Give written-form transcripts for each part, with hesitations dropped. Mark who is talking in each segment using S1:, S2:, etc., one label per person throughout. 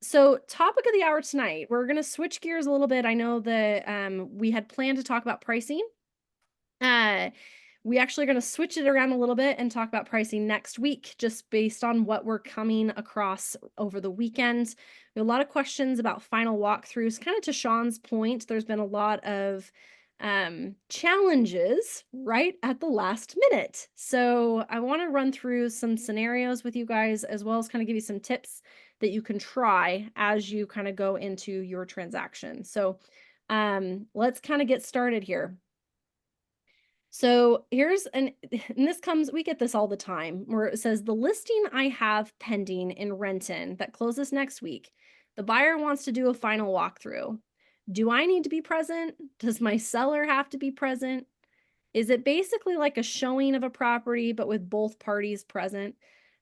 S1: So topic of the hour tonight, we're going to switch gears a little bit. I know that we had planned to talk about pricing. Uh, we actually are going to switch it around a little bit and talk about pricing next week, just based on what we're coming across over the weekend. We have a lot of questions about final walkthroughs. Kind of to Sean's point, there's been a lot of challenges right at the last minute. So I want to run through some scenarios with you guys, as well as kind of give you some tips that you can try as you kind of go into your transaction. So let's kind of get started here. So here's and this comes, we get this all the time where it says the listing I have pending in Renton that closes next week. The buyer wants to do a final walkthrough. Do I need to be present? Does my seller have to be present? Is it basically like a showing of a property, but with both parties present?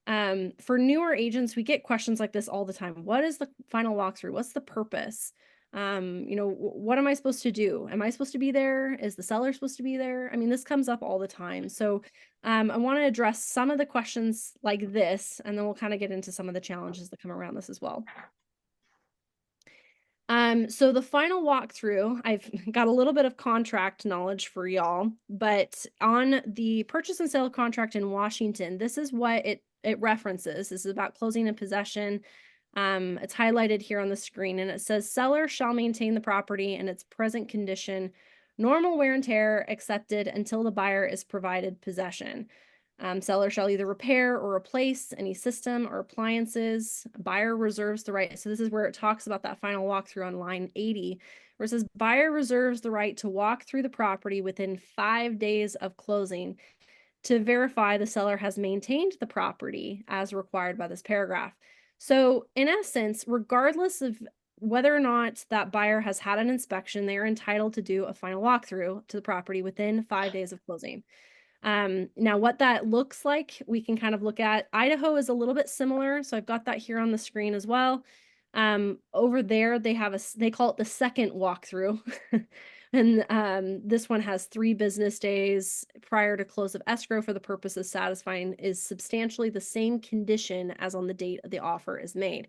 S1: For newer agents, we get questions like this all the time. What is the final walkthrough? What's the purpose? What am I supposed to do? Am I supposed to be there? Is the seller supposed to be there? I mean, this comes up all the time. So I want to address some of the questions like this, and then we'll kind of get into some of the challenges that come around this as well. So the final walkthrough, I've got a little bit of contract knowledge for y'all, but on the purchase and sale contract in Washington, this is what it references. This is about closing and possession. It's highlighted here on the screen, and it says seller shall maintain the property in its present condition, normal wear and tear accepted until the buyer is provided possession. Seller shall either repair or replace any system or appliances. Buyer reserves the right. So this is where it talks about that final walkthrough on line 80, where it says buyer reserves the right to walk through the property within 5 days of closing to verify the seller has maintained the property as required by this paragraph. So in essence, regardless of whether or not that buyer has had an inspection, they are entitled to do a final walkthrough to the property within 5 days of closing. Now what that looks like, we can kind of look at. Idaho is a little bit similar, so I've got that here on the screen as well. Over there, they call it the second walkthrough. And this one has 3 business days prior to close of escrow for the purpose of satisfying is substantially the same condition as on the date of the offer is made.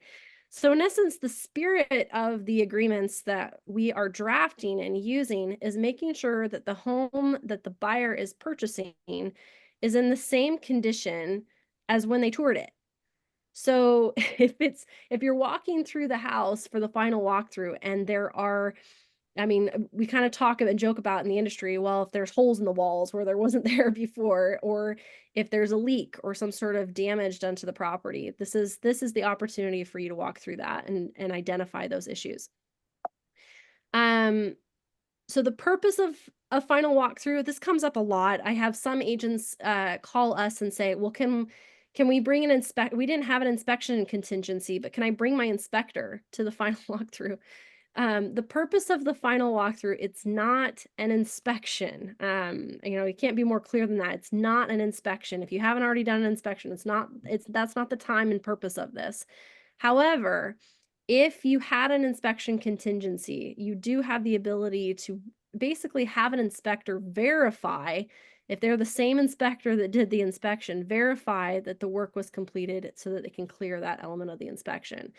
S1: So in essence, the spirit of the agreements that we are drafting and using is making sure that the home that the buyer is purchasing is in the same condition as when they toured it. So if you're walking through the house for the final walkthrough and there are, I mean, we kind of talk and joke about in the industry, well, if there's holes in the walls where there wasn't there before, or if there's a leak or some sort of damage done to the property, this is the opportunity for you to walk through that and identify those issues. So the purpose of a final walkthrough, this comes up a lot. I have some agents call us and say, well, can we bring an we didn't have an inspection contingency, but can I bring my inspector to the final walkthrough? The purpose of the final walkthrough, it's not an inspection. It can't be more clear than that. It's not an inspection. If you haven't already done an inspection, that's not the time and purpose of this. However, if you had an inspection contingency, you do have the ability to basically have an inspector verify, if they're the same inspector that did the inspection, verify that the work was completed so that they can clear that element of the inspection.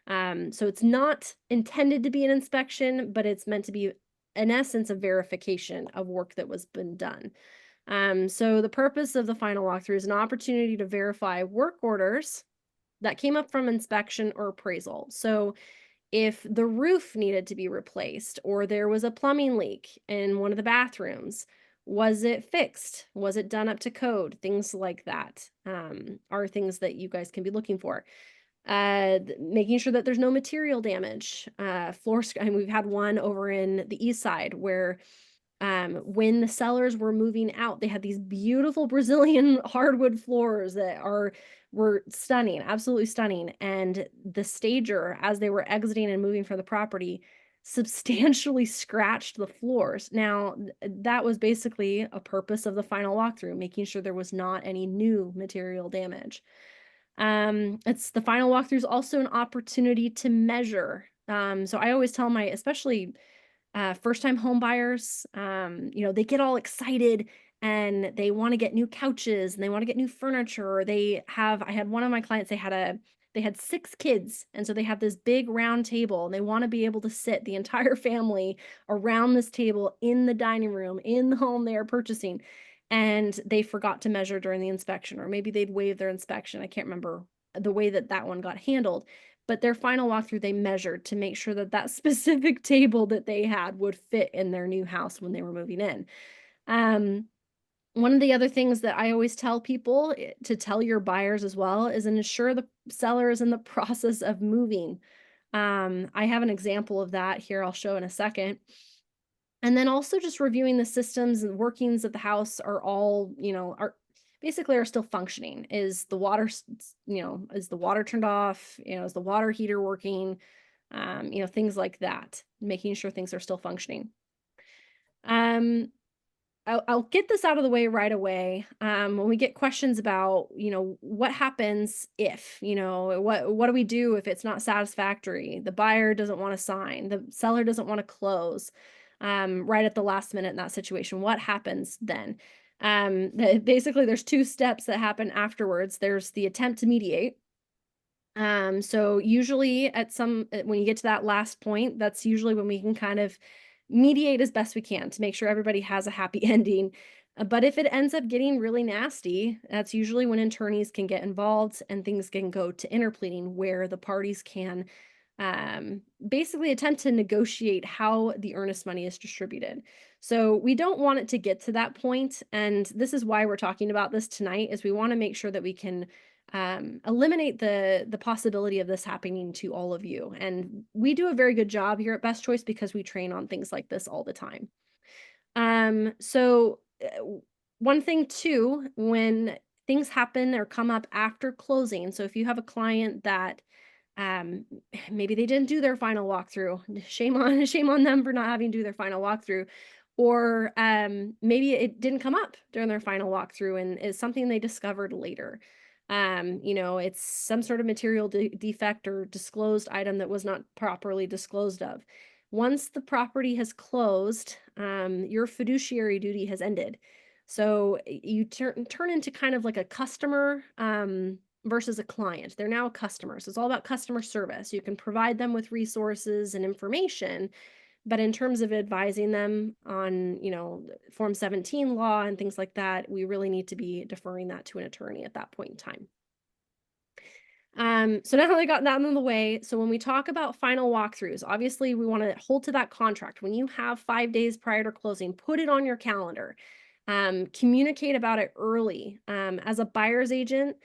S1: So it's not intended to be an inspection, but it's meant to be, in essence, a verification of work that was been done. So the purpose of the final walkthrough is an opportunity to verify work orders that came up from inspection or appraisal. So if the roof needed to be replaced or there was a plumbing leak in one of the bathrooms, was it fixed? Was it done up to code? Things like that are things that you guys can be looking for. Making sure that there's no material damage. And we've had one over in the east side where when the sellers were moving out, they had these beautiful Brazilian hardwood floors that were stunning, absolutely stunning. And the stager, as they were exiting and moving from the property, substantially scratched the floors. Now, that was basically a purpose of the final walkthrough, making sure there was not any new material damage. It's the final walkthrough is also an opportunity to measure. So I always tell my, especially first-time home buyers, they get all excited and they want to get new couches and they want to get new furniture. Or I had one of my clients, they had they had 6 kids, and so they have this big round table, and they wanna be able to sit the entire family around this table in the dining room, in the home they are purchasing, and they forgot to measure during the inspection, or maybe they'd waived their inspection. I can't remember the way that that one got handled, but their final walkthrough, they measured to make sure that that specific table that they had would fit in their new house when they were moving in. Um, One of the other things that I always tell people to tell your buyers as well is ensure the seller is in the process of moving. I have an example of that here I'll show in a second. And then also just reviewing the systems and workings of the house are all, are basically are still functioning. Is the water, is the water turned off? Is the water heater working? Things like that, making sure things are still functioning. Um, I'll get this out of the way right away. When we get questions about, what happens if, what do we do if it's not satisfactory? The buyer doesn't want to sign, the seller doesn't want to close, right at the last minute in that situation. What happens then? Basically, there's two steps that happen afterwards. There's the attempt to mediate. So usually when you get to that last point, that's usually when we can kind of mediate as best we can to make sure everybody has a happy ending. But if it ends up getting really nasty, that's usually when attorneys can get involved and things can go to interpleading where the parties can basically attempt to negotiate how the earnest money is distributed. So we don't want it to get to that point, and this is why we're talking about this tonight. Is we want to make sure that we can eliminate the possibility of this happening to all of you. And we do a very good job here at Best Choice because we train on things like this all the time. So one thing too, when things happen or come up after closing, so if you have a client that um maybe they didn't do their final walkthrough, shame on them for not having to do their final walkthrough, or maybe it didn't come up during their final walkthrough and is something they discovered later. It's some sort of material defect or disclosed item that was not properly disclosed of. Once the property has closed, your fiduciary duty has ended. So you turn into kind of like a customer versus a client. They're now a customer. So it's all about customer service. You can provide them with resources and information, but in terms of advising them on, Form 17 law and things like that, we really need to be deferring that to an attorney at that point in time. So now that I got that out of the way, so when we talk about final walkthroughs, obviously we want to hold to that contract. When you have 5 days prior to closing, put it on your calendar. Communicate about it early. As a buyer's agent,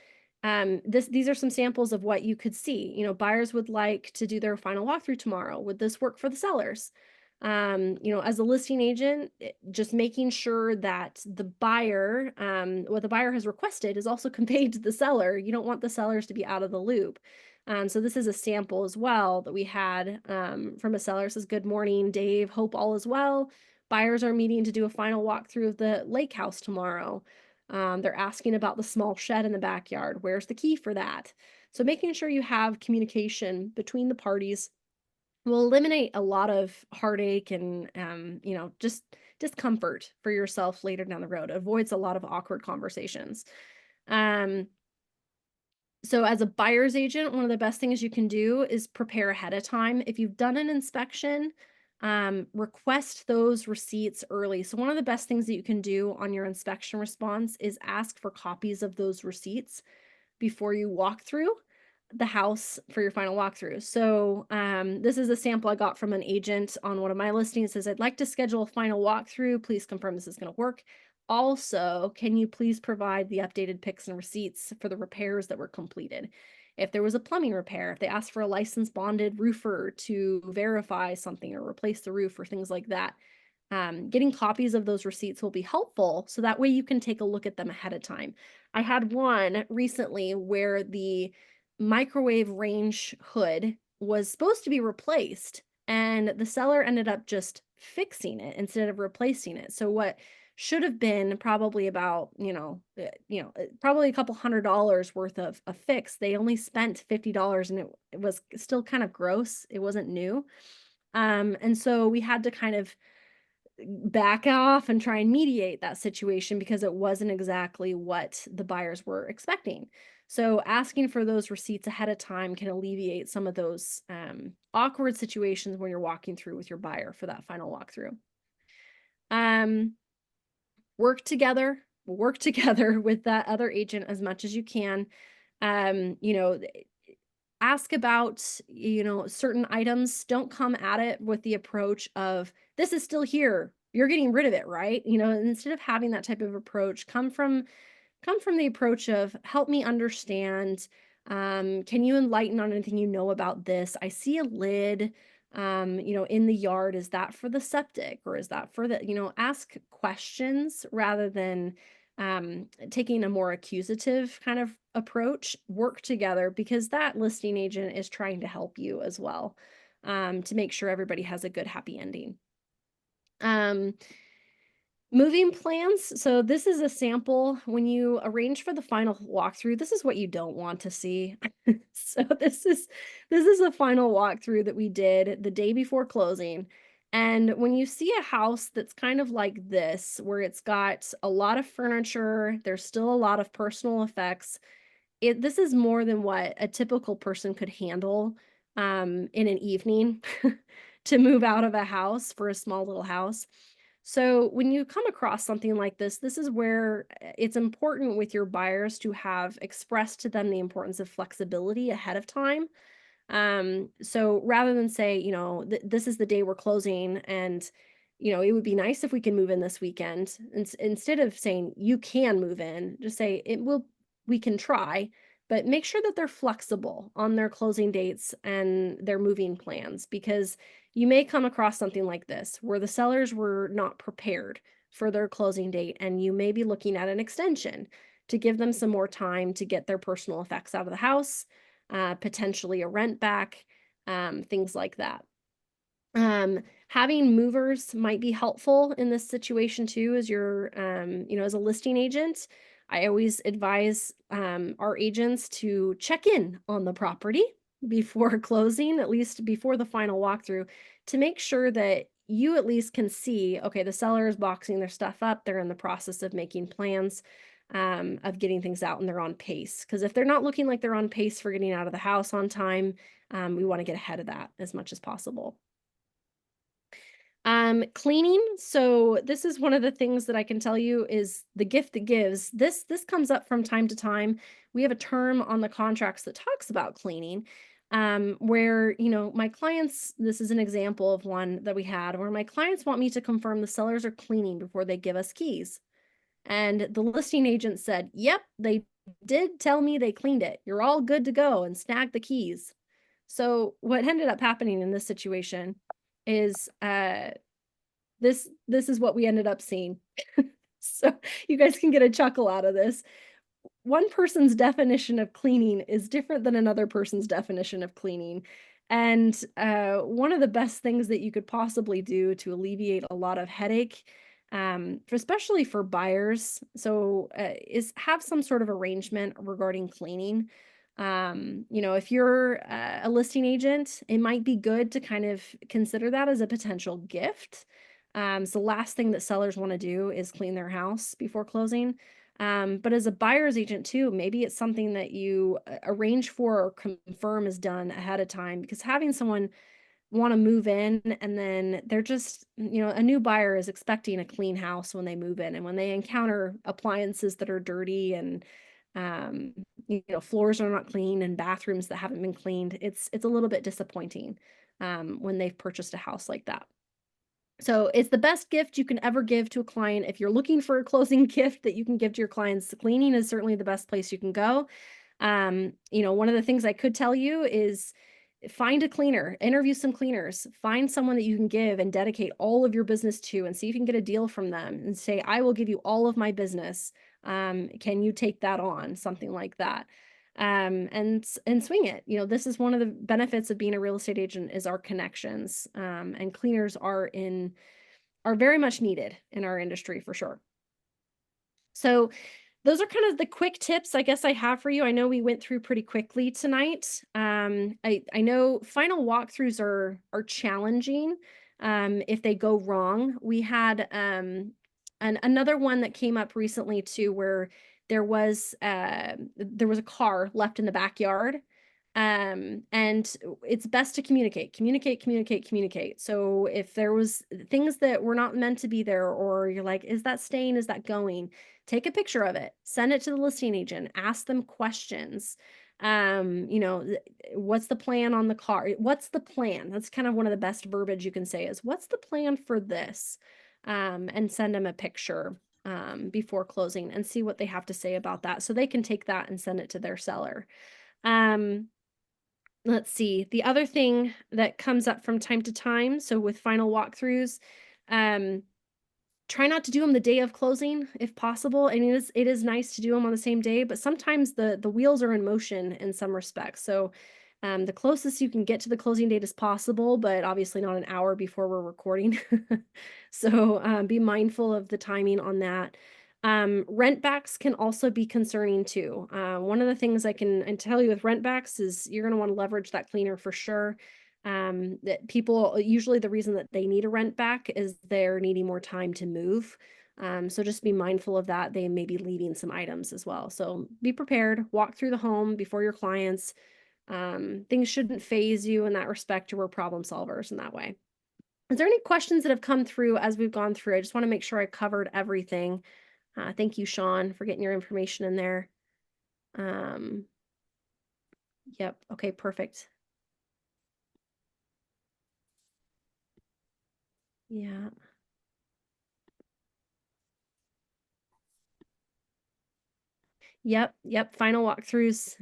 S1: these are some samples of what you could see. Buyers would like to do their final walkthrough tomorrow. Would this work for the sellers? As a listing agent, just making sure that the buyer, what the buyer has requested is also conveyed to the seller. You don't want the sellers to be out of the loop. So this is a sample as well that we had from a seller. It says, "Good morning, Dave. Hope all is well. Buyers are meeting to do a final walkthrough of the lake house tomorrow. They're asking about the small shed in the backyard. Where's the key for that?" So making sure you have communication between the parties will eliminate a lot of heartache and just discomfort for yourself later down the road. Avoids a lot of awkward conversations. Um, so as a buyer's agent, one of the best things you can do is prepare ahead of time. If you've done an inspection, request those receipts early. So one of the best things that you can do on your inspection response is ask for copies of those receipts before you walk through the house for your final walkthrough. So this is a sample I got from an agent on one of my listings. It says, "I'd like to schedule a final walkthrough. Please confirm this is going to work. Also, can you please provide the updated pics and receipts for the repairs that were completed? If there was a plumbing repair, if they asked for a licensed bonded roofer to verify something or replace the roof or things like that, getting copies of those receipts will be helpful. So that way you can take a look at them ahead of time." I had one recently where the microwave range hood was supposed to be replaced, and the seller ended up just fixing it instead of replacing it. So what should have been probably about, probably a couple $100 worth of a fix, they only spent $50, and it was still kind of gross. It wasn't new. And so we had to kind of back off and try and mediate that situation because it wasn't exactly what the buyers were expecting. So asking for those receipts ahead of time can alleviate some of those awkward situations when you're walking through with your buyer for that final walkthrough. Um, work together with that other agent as much as you can. You know, ask about, certain items. Don't come at it with the approach of, this is still here, you're getting rid of it, right? Instead of having that type of approach, come from the approach of, help me understand. Can you enlighten on anything you know about this? I see a lid, in the yard. Is that for the septic, or is that for ask questions rather than taking a more accusative kind of approach. Work together because that listing agent is trying to help you as well, to make sure everybody has a good, happy ending. Um, Moving plans. So this is a sample. When you arrange for the final walkthrough, this is what you don't want to see. So this is a final walkthrough that we did the day before closing. And when you see a house that's kind of like this, where it's got a lot of furniture, there's still a lot of personal effects, this is more than what a typical person could handle in an evening to move out of a house for a small little house. So when you come across something like this is where it's important with your buyers to have expressed to them the importance of flexibility ahead of time. So rather than say, this is the day we're closing, and it would be nice if we can move in this weekend. Instead of saying you can move in, just say we can try, but make sure that they're flexible on their closing dates and their moving plans, because you may come across something like this where the sellers were not prepared for their closing date, and you may be looking at an extension to give them some more time to get their personal effects out of the house, potentially a rent back, things like that. Having movers might be helpful in this situation too, as as a listing agent. I always advise our agents to check in on the property before closing, at least before the final walkthrough, to make sure that you at least can see, okay, the seller is boxing their stuff up, they're in the process of making plans, of getting things out, and they're on pace. Because if they're not looking like they're on pace for getting out of the house on time, we want to get ahead of that as much as possible. Cleaning. So this is one of the things that I can tell you is the gift that gives. This comes up from time to time. We have a term on the contracts that talks about cleaning, where, my clients, this is an example of one that we had where my clients want me to confirm the sellers are cleaning before they give us keys. And the listing agent said, "Yep, they did tell me they cleaned it. You're all good to go and snag the keys." So what ended up happening in this situation is this is what we ended up seeing. So you guys can get a chuckle out of this. One person's definition of cleaning is different than another person's definition of cleaning. And one of the best things that you could possibly do to alleviate a lot of headache, especially for buyers, is have some sort of arrangement regarding cleaning. If you're a listing agent, it might be good to kind of consider that as a potential gift. So last thing that sellers want to do is clean their house before closing. But as a buyer's agent too, maybe it's something that you arrange for or confirm is done ahead of time, because having someone want to move in and then they're just, a new buyer is expecting a clean house when they move in. And when they encounter appliances that are dirty and, floors are not clean and bathrooms that haven't been cleaned, it's a little bit disappointing, when they've purchased a house like that. So it's the best gift you can ever give to a client. If you're looking for a closing gift that you can give to your clients, cleaning is certainly the best place you can go. One of the things I could tell you is find a cleaner, interview some cleaners, find someone that you can give and dedicate all of your business to, and see if you can get a deal from them and say, I will give you all of my business. Can you take that on? Something like that. And swing it. This is one of the benefits of being a real estate agent is our connections. And cleaners are very much needed in our industry for sure. So those are kind of the quick tips I guess I have for you. I know we went through pretty quickly tonight. I know final walkthroughs are challenging. if they go wrong. We had another one that came up recently too, where there was a car left in the backyard. And it's best to communicate. So if there was things that were not meant to be there, or you're like, is that staying? Is that going? Take a picture of it, send it to the listing agent, ask them questions. You know, what's the plan on the car? What's the plan? That's kind of one of the best verbiage you can say is, what's the plan for this? And send them a picture before closing and see what they have to say about that, so they can take that and send it to their seller. Um, let's see. The other thing that comes up from time to time, so with final walkthroughs, um, try not to do them the day of closing if possible. I mean, it is nice to do them on the same day, but sometimes the wheels are in motion in some respects. So the closest you can get to the closing date is possible, but obviously not an hour before we're recording. So be mindful of the timing on that. Rent backs can also be concerning too. One of the things I can tell you with rent backs is you're going to want to leverage that cleaner for sure. That people usually, the reason that they need a rent back is they're needing more time to move. So just be mindful of that. They may be leaving some items as well. So be prepared, walk through the home before your clients. Things shouldn't phase you in that respect. We're problem solvers in that way. Is there any questions that have come through as we've gone through? I just want to make sure I covered everything. Thank you, Sean, for getting your information in there. Um, yep. Okay, perfect. Yeah. Yep. Final walkthroughs.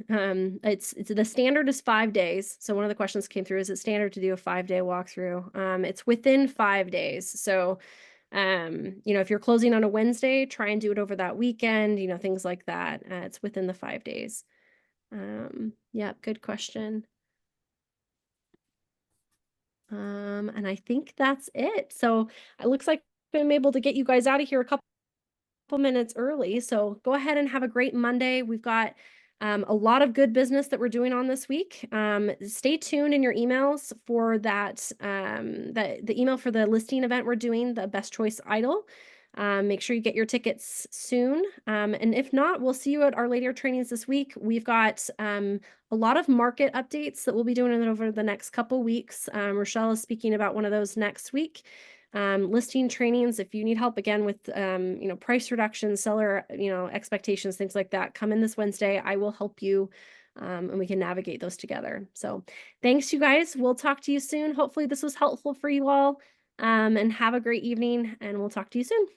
S1: It's the standard is 5 days. So one of the questions came through, is it standard to do a 5-day walkthrough? It's within 5 days. So you know, if you're closing on a Wednesday, try and do it over that weekend, you know, things like that. It's within the 5 days. Yeah, good question. And I think that's it. So it looks like I'm able to get you guys out of here a couple minutes early. So go ahead and have a great Monday. We've got a lot of good business that we're doing on this week. Stay tuned in your emails for that, the email for the listing event we're doing, the Best Choice Idol. Make sure you get your tickets soon. And if not, we'll see you at our later trainings this week. We've got a lot of market updates that we'll be doing over the next couple weeks. Rochelle is speaking about one of those next week. Listing trainings, if you need help again with you know, price reductions, seller, you know, expectations, things like that, come in this Wednesday. I will help you, and we can navigate those together. So thanks, you guys. We'll talk to you soon. Hopefully this was helpful for you all, and have a great evening, and we'll talk to you soon.